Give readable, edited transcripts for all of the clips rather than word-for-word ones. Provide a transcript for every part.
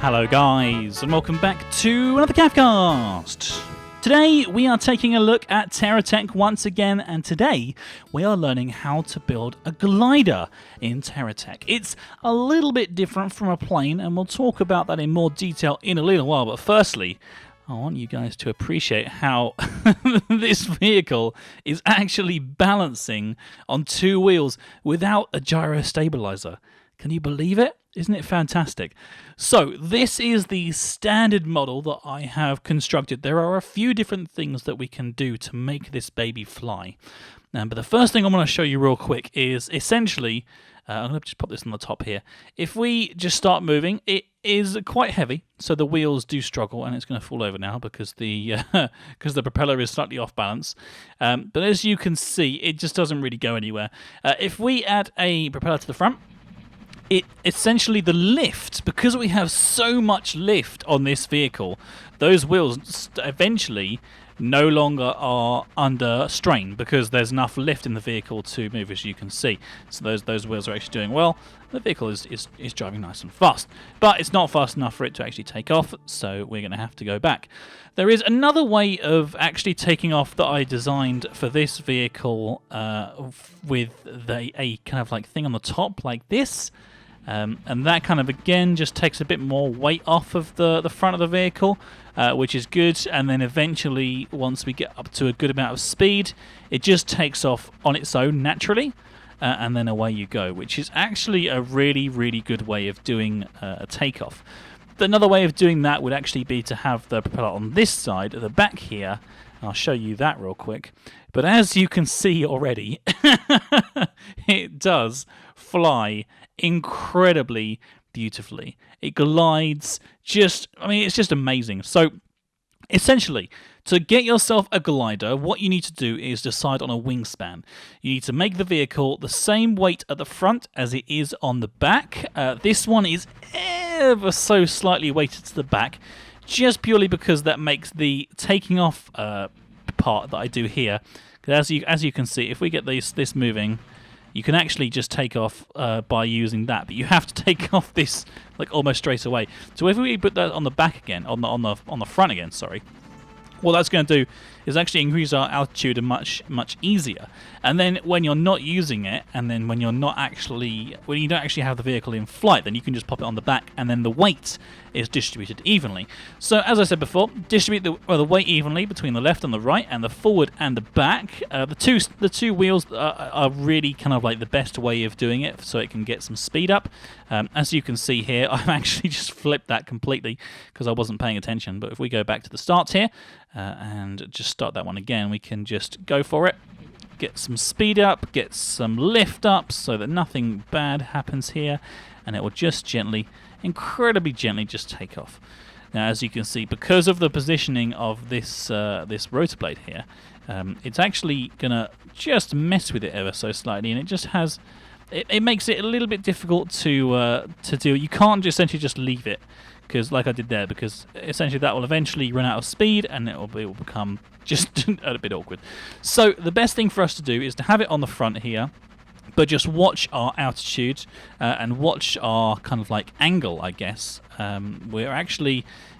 Hello guys, and welcome back to another Cavcast. Today we are taking a look at TerraTech once again, and today we are learning how to build a glider in TerraTech. It's a little bit different from a plane, and we'll talk about that in more detail in a little while, but firstly, I want you guys to appreciate how this vehicle is actually balancing on two wheels without a gyro stabilizer. Can you believe it? Isn't it fantastic? So this is the standard model that I have constructed. There are a few different things that we can do to make this baby fly. But the first thing I'm going to show you real quick is essentially, I'm going to just pop this on the top here. If we just start moving, it is quite heavy, so the wheels do struggle, and it's going to fall over now because the propeller is slightly off balance. But as you can see, it just doesn't really go anywhere. If we add a propeller to the front, it essentially, the lift, because we have so much lift on this vehicle, those wheels eventually no longer are under strain because there's enough lift in the vehicle to move, as you can see. So those wheels are actually doing well. The vehicle is driving nice and fast, but it's not fast enough for it to actually take off, so we're going to have to go back. There is another way of actually taking off that I designed for this vehicle with a kind of like thing on the top like this. And that kind of, again, just takes a bit more weight off of the front of the vehicle, which is good. And then eventually, once we get up to a good amount of speed, it just takes off on its own naturally, and then away you go, which is actually a really, really good way of doing a takeoff. Another way of doing that would actually be to have the propeller on this side at the back here. I'll show you that real quick. But as you can see already, it does fly incredibly beautifully. It glides it's just amazing. So essentially, to get yourself a glider, what you need to do is decide on a wingspan. You need to make the vehicle the same weight at the front as it is on the back. This one is ever so slightly weighted to the back, just purely because that makes the taking off part that I do here. As you can see, if we get this moving, you can actually just take off by using that, but you have to take off this like almost straight away. So if we put that on the back again, on the front again, sorry, what that's going to do is actually increase our altitude much easier. And then when you're not using it, and then when you don't actually have the vehicle in flight, then you can just pop it on the back, and then the weight is distributed evenly. So as I said before, distribute the weight evenly between the left and the right, and the forward and the back. The two wheels are really kind of like the best way of doing it, so it can get some speed up. As you can see here, I've actually just flipped that completely because I wasn't paying attention. But if we go back to the start here and just start that one again, we can just go for it. Get some speed up, get some lift up so that nothing bad happens here, and it will just gently, incredibly gently, just take off. Now, as you can see, because of the positioning of this rotor blade here, it's actually gonna just mess with it ever so slightly, and it just has, it makes it a little bit difficult to do. You can't just essentially just leave it, because like I did there, because essentially that will eventually run out of speed and it will become just a bit awkward. So the best thing for us to do is to have it on the front here, but just watch our altitude and watch our kind of like angle, I guess.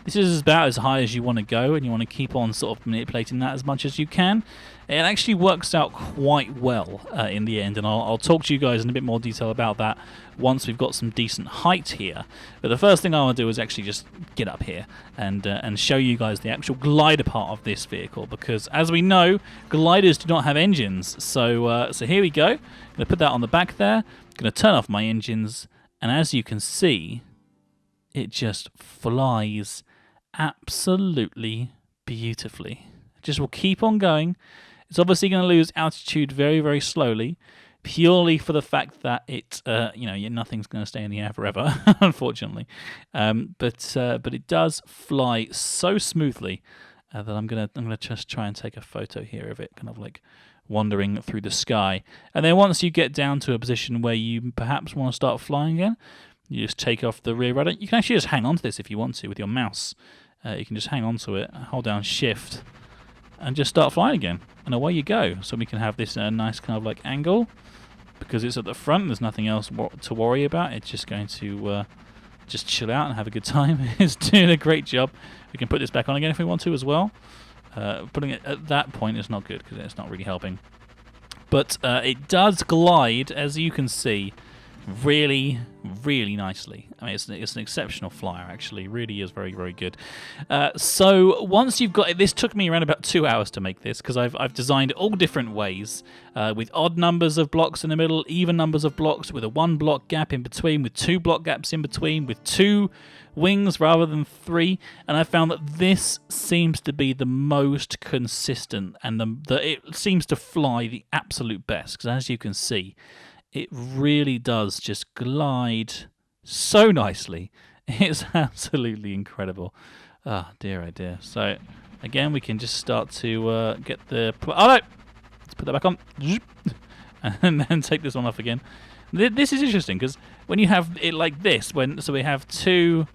This is about as high as you want to go, and you want to keep on sort of manipulating that as much as you can. It actually works out quite well in the end, and I'll talk to you guys in a bit more detail about that once we've got some decent height here. But the first thing I want to do is actually just get up here and show you guys the actual glider part of this vehicle, because as we know, gliders do not have engines. So here we go. I'm going to put that on the back there. I'm going to turn off my engines, and as you can see, it just flies absolutely beautifully. It just will keep on going. It's obviously going to lose altitude very, very slowly, purely for the fact that nothing's going to stay in the air forever, unfortunately. But it does fly so smoothly that I'm gonna just try and take a photo here of it, kind of like wandering through the sky. And then once you get down to a position where you perhaps want to start flying again, you just take off the rear rudder. You can actually just hang on to this if you want to with your mouse. You can just hang on to it, hold down Shift, and just start flying again, and away you go. So we can have this nice kind of like angle, because it's at the front, there's nothing else to worry about. It's just going to just chill out and have a good time. It's doing a great job. We can put this back on again if we want to as well. Putting it at that point is not good because it's not really helping. But it does glide, as you can see, really, really nicely. I mean, it's an exceptional flyer, actually. It really is very, very good. So once you've got it, this took me around about 2 hours to make this because I've designed it all different ways, with odd numbers of blocks in the middle, even numbers of blocks, with a 1 block gap in between, with 2 block gaps in between, with 2 wings rather than 3, and I found that this seems to be the most consistent, and it seems to fly the absolute best, because as you can see, it really does just glide so nicely. It's absolutely incredible. Oh dear, oh dear. So again, we can just start to get the... Oh no! Let's put that back on. And then take this one off again. This is interesting, because when you have it like this, so we have 2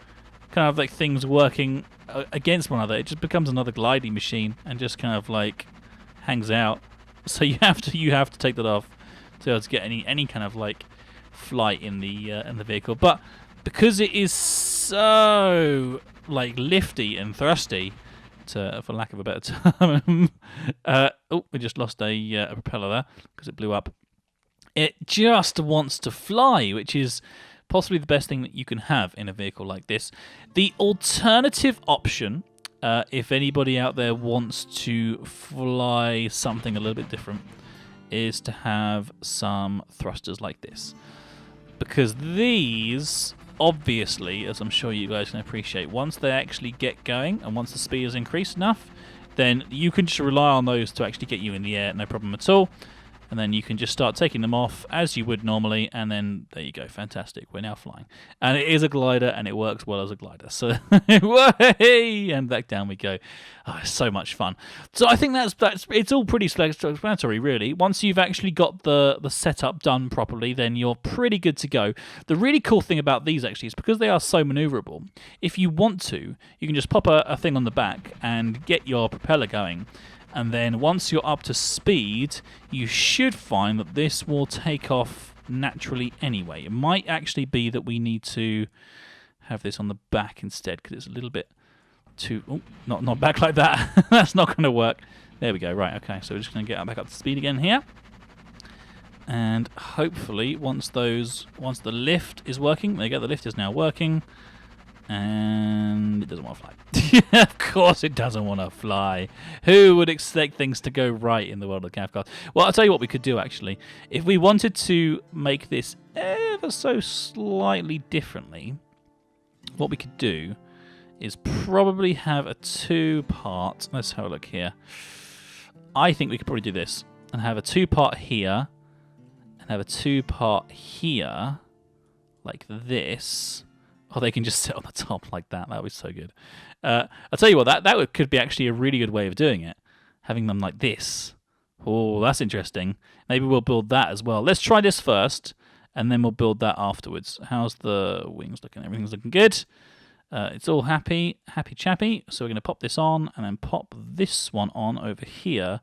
kind of like things working against one another, it just becomes another gliding machine and just kind of like hangs out. So you have to take that off to be able to get any kind of like flight in the vehicle. But because it is so like lifty and thrusty, for lack of a better term, oh, we just lost a propeller there because it blew up. It just wants to fly, which is possibly the best thing that you can have in a vehicle like this. The alternative option, if anybody out there wants to fly something a little bit different, is to have some thrusters like this. Because these, obviously, as I'm sure you guys can appreciate, once they actually get going and once the speed is increased enough, then you can just rely on those to actually get you in the air, no problem at all. And then you can just start taking them off as you would normally, and then there you go, fantastic, we're now flying. And it is a glider, and it works well as a glider. So, way, and back down we go. Oh, it's so much fun. So I think that's it's all pretty self-explanatory, really. Once you've actually got the setup done properly, then you're pretty good to go. The really cool thing about these, actually, is because they are so maneuverable, if you want to, you can just pop a thing on the back and get your propeller going. And then once you're up to speed, you should find that this will take off naturally anyway. It might actually be that we need to have this on the back instead, because it's a little bit too... Oh, not back like that. That's not going to work. There we go. Right, okay. So we're just going to get back up to speed again here. And hopefully, once the lift is working... There you go, the lift is now working. And it doesn't want to fly. Of course it doesn't want to fly. Who would expect things to go right in the world of Kafka? Well, I'll tell you what we could do, actually. If we wanted to make this ever so slightly differently, what we could do is probably have a 2-part... Let's have a look here. I think we could probably do this and have a 2-part here and have a 2-part here like this. Oh, they can just sit on the top like that. That would be so good. I'll tell you what, that could be actually a really good way of doing it. Having them like this. Oh, that's interesting. Maybe we'll build that as well. Let's try this first, and then we'll build that afterwards. How's the wings looking? Everything's looking good. It's all happy chappy. So we're going to pop this on, and then pop this one on over here.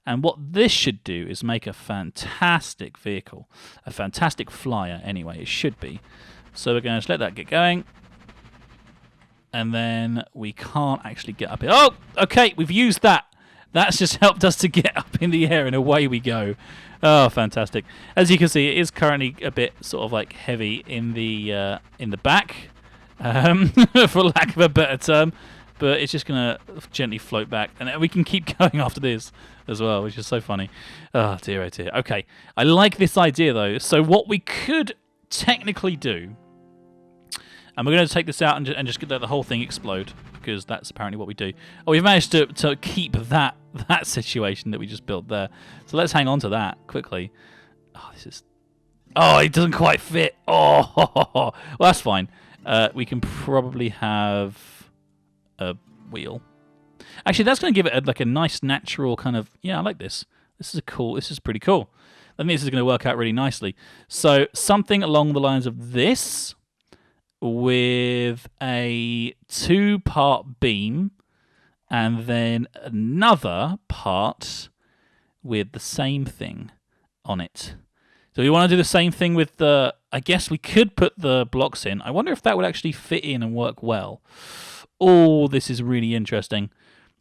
And what this should do is make a fantastic vehicle. A fantastic flyer, anyway. It should be. So we're going to just let that get going. And then we can't actually get up here. Oh, okay, we've used that. That's just helped us to get up in the air, and away we go. Oh, fantastic. As you can see, it is currently a bit sort of like heavy in the back, for lack of a better term. But it's just going to gently float back. And we can keep going after this as well, which is so funny. Oh, dear, oh, dear. Okay, I like this idea, though. So what we could technically do... And we're going to take this out and just let the whole thing explode, because that's apparently what we do. Oh, we've managed to keep that situation that we just built there. So let's hang on to that quickly. Oh, this is... Oh, it doesn't quite fit. Oh, well, that's fine. We can probably have a wheel. Actually, that's going to give it like a nice natural kind of... Yeah, I like this. This is pretty cool. I think this is going to work out really nicely. So something along the lines of this, with a 2-part beam and then another part with the same thing on it. So we want to do the same thing with the I guess we could put the blocks in. I wonder if that would actually fit in and work well. Oh, this is really interesting.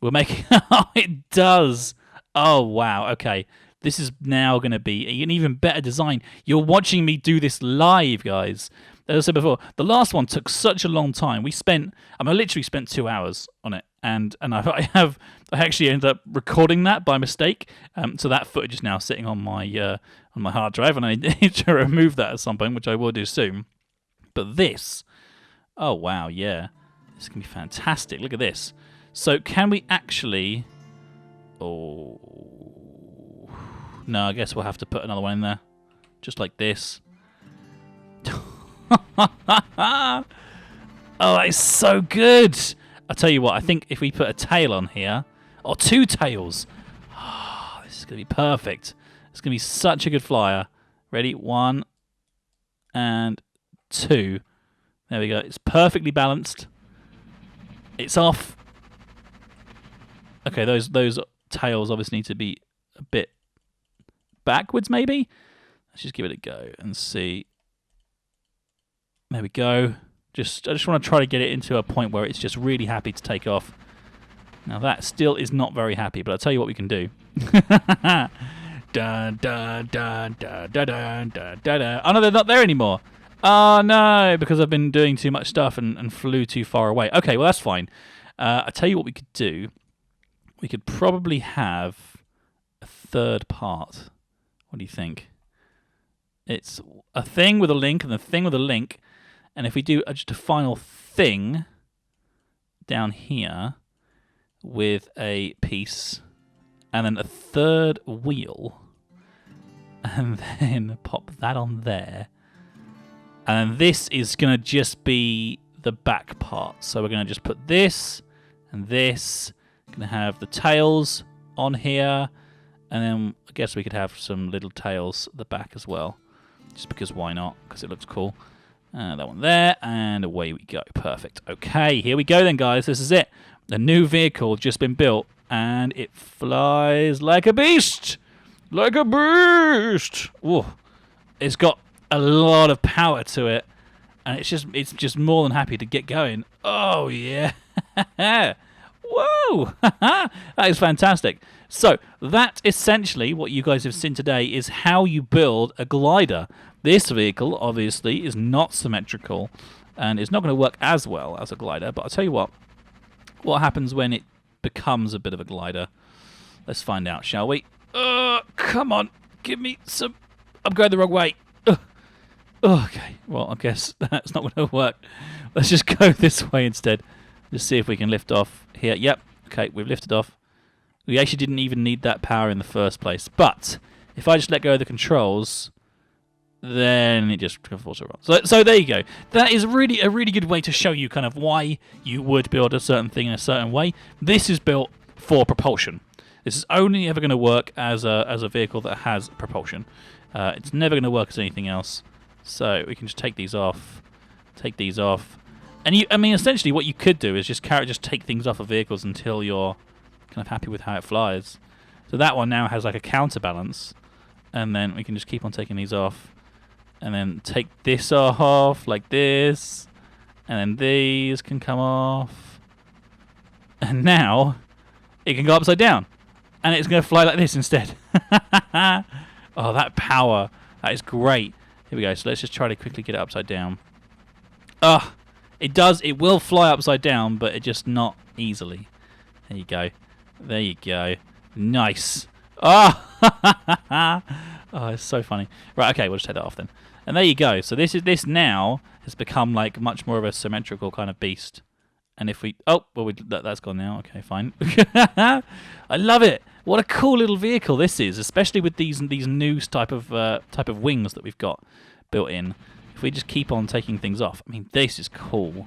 We're making... Oh, it does! Oh, wow. Okay. This is now going to be an even better design. You're watching me do this live, guys. As I said before, the last one took such a long time. I literally spent 2 hours on it, and I actually ended up recording that by mistake. So that footage is now sitting on my hard drive, and I need to remove that at some point, which I will do soon. But this, oh wow, yeah, this can be fantastic. Look at this. So can we actually? Oh no, I guess we'll have to put another one in there, just like this. Oh, that is so good. I'll tell you what, I think if we put a tail on here, or 2 tails, oh, this is going to be perfect. It's going to be such a good flyer. Ready? 1 and 2. There we go. It's perfectly balanced. It's off. Okay, those tails obviously need to be a bit backwards, maybe. Let's just give it a go and see. There we go. I just want to try to get it into a point where it's just really happy to take off. Now that still is not very happy, but I'll tell you what we can do. Dun, dun, dun, dun, dun, dun, dun, dun. Oh no, they're not there anymore. Oh no, because I've been doing too much stuff and flew too far away. Okay, well that's fine. I'll tell you what we could do. We could probably have a third part. What do you think? It's a thing with a link and a thing with a link. And if we do just a final thing down here with a piece and then a third wheel and then pop that on there. And this is going to just be the back part. So we're going to just put this and this. Going to have the tails on here. And then I guess we could have some little tails at the back as well. Just because why not? Because it looks cool. That one there, and away we go. Perfect. Okay, here we go then, guys. This is it. The new vehicle just been built, and it flies like a beast. Like a beast. Ooh. It's got a lot of power to it, and it's just more than happy to get going. Oh, yeah. Whoa. That is fantastic. So, that essentially, what you guys have seen today, is how you build a glider. This vehicle, obviously, is not symmetrical and is not going to work as well as a glider. But I'll tell you what happens when it becomes a bit of a glider. Let's find out, shall we? Come on, give me some... I'm going the wrong way. Okay, well, I guess that's not going to work. Let's just go this way instead. Just see if we can lift off here. Yep, okay, we've lifted off. We actually didn't even need that power in the first place. But if I just let go of the controls... then it just falls around. So there you go. That is really a really good way to show you kind of why you would build a certain thing in a certain way. This is built for propulsion. This is only ever going to work as a vehicle that has propulsion. It's never going to work as anything else. So we can just take these off, and I mean, essentially, what you could do is just take things off of vehicles until you're kind of happy with how it flies. So that one now has like a counterbalance, and then we can just keep on taking these off. And then take this off like this. And then these can come off. And now it can go upside down. And it's going to fly like this instead. Oh, that power. That is great. Here we go. So let's just try to quickly get it upside down. It does. It will fly upside down, but it just not easily. There you go. There you go. Nice. Oh, oh, it's so funny. Right, okay, we'll just take that off then. And there you go. So this now has become like much more of a symmetrical kind of beast. And if we... Oh, well, that's gone now. Okay, fine. I love it. What a cool little vehicle this is, especially with these new type of wings that we've got built in. If we just keep on taking things off. I mean, this is cool.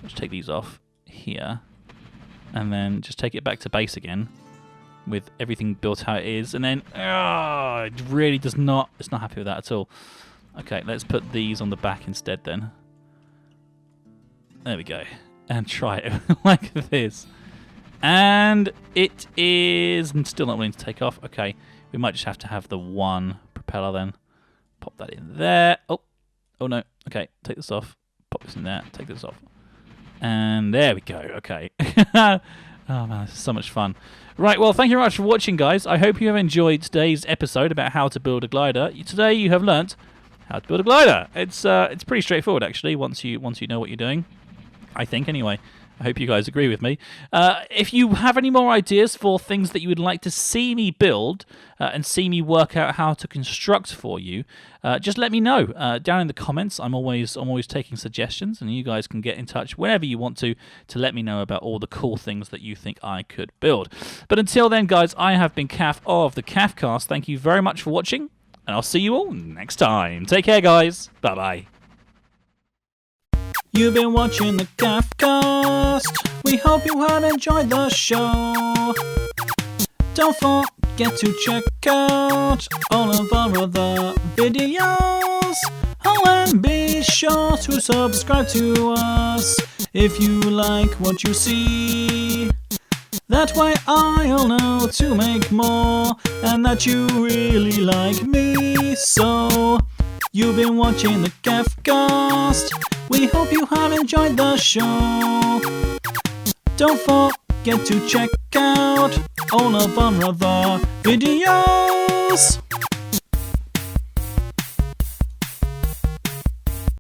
Let's take these off here. And then just take it back to base again with everything built how it is. And then... Oh, it really does not... It's not happy with that at all. Okay, let's put these on the back instead then. There we go. And try it like this. And it is still not willing to take off. Okay, we might just have to have the one propeller then. Pop that in there. Oh, Oh no. Okay, take this off. Pop this in there. Take this off. And there we go. Okay. Oh man, this is so much fun. Right, well, thank you very much for watching, guys. I hope you have enjoyed today's episode about how to build a glider. Today you have learnt how to build a glider. It's pretty straightforward, actually, once you know what you're doing. I think, anyway. I hope you guys agree with me. If you have any more ideas for things that you would like to see me build and see me work out how to construct for you, just let me know down in the comments. I'm always taking suggestions, and you guys can get in touch whenever you want to let me know about all the cool things that you think I could build. But until then, guys, I have been Caf of the Cafcast. Thank you very much for watching, and I'll see you all next time. Take care, guys. Bye-bye. You've been watching the Cafcast. We hope you have enjoyed the show. Don't forget to check out all of our other videos. Oh, and be sure to subscribe to us if you like what you see. That way I'll know to make more and that you really like me. So, you've been watching the Cafcast. We hope you have enjoyed the show. Don't forget to check out all of our other videos.